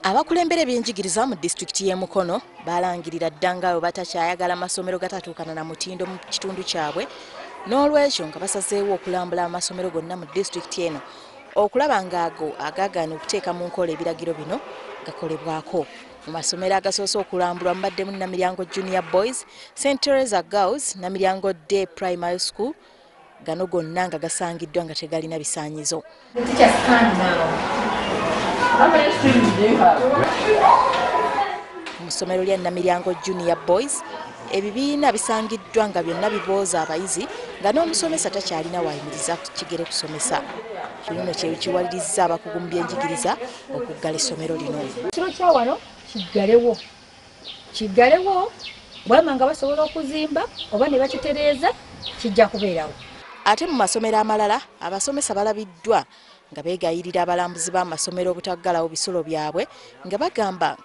Abakulembera eby'enjigiriza mu disitulikiti y'e Mukono balangirira ddanga abo batakyayagala amasomero gatatuukana na mutindo mu kitundu kyabwe n'olwekyo nga basazeewo okulambula amasomero gonna mu disitulikiti eno okulaba ng'ago agaagaana okuteeka mu nkola ebiragiro bino gakolebwako. Mu masomero agasoose okulambulwa mubaddemu Namiryango Junior Boys, St. Teresa Girls, Namiryango Day Primary School, gano gonna nga gasangiddwa nga tegalina bisaanyizo. Mu ssomero lya Namiryango Junior Boys, ebibiina bisangiddwa nga byonna bibooza abayizi nga n'omusomesa takyalina waayimiriza kigere kusomesa. Kino kye kiwalirizza abakugu mu byenjigiriza okuggala essomero lino. Ekiro kya wano kiggalewo bwama nga basobola okuzimba oba ne bakitereeza kijja kubeerawo. Ate mu masomero amalala abasomesa balabiddwa nga beegayirira abalambuzi b'amasomero obutaggalawo bisulo byabwe nga bagamba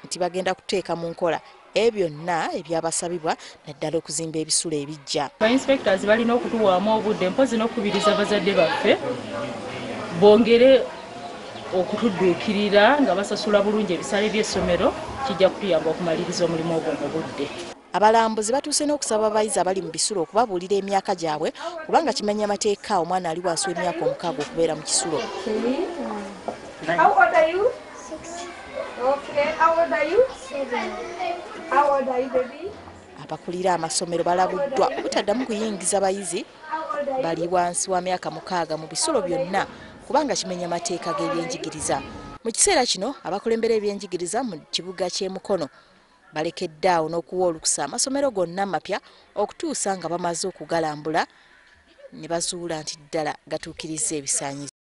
nti bagenda kuteeka mu nkola ebyo byonna ebyabasabibwa naddala okuzimba ebisulo ebijja. Ba inspectors balina okutuwaamu obudde mpozi n'okubiriza abazadde baffe bongere okutudduukirira nga basasula bulungi ebisale by'essomero kijja kutuyamba okumaliriza omulimu ogwo mu budde. Abalambuzi batuuse n'okusaba abayizi abali mu bisulo okubabuulira emyaka gyabwe kubanga kimenya amateeka omwana ali wansi w'emyaka 6 okubeera mu kisulo. How old are you? 6. Okay. How old are you? 7. How old are you, baby? Abakulira amasomero balabuddwa butaddamu kuyingiza bayizi bali wansi wa myaka 6 mu bisulo byonna kubanga kimenya amateeka g'ebyenjigiriza. Mu kiseera kino abakulembera ebyenjigiriza mu kibuga ky'e Mukono balekedde awo n'okuwa olukusa amasomero gonna amapya okutuusa nga bamaze okugalambula ne bazuula nti ddala gatuukiriza ebisaanyizo.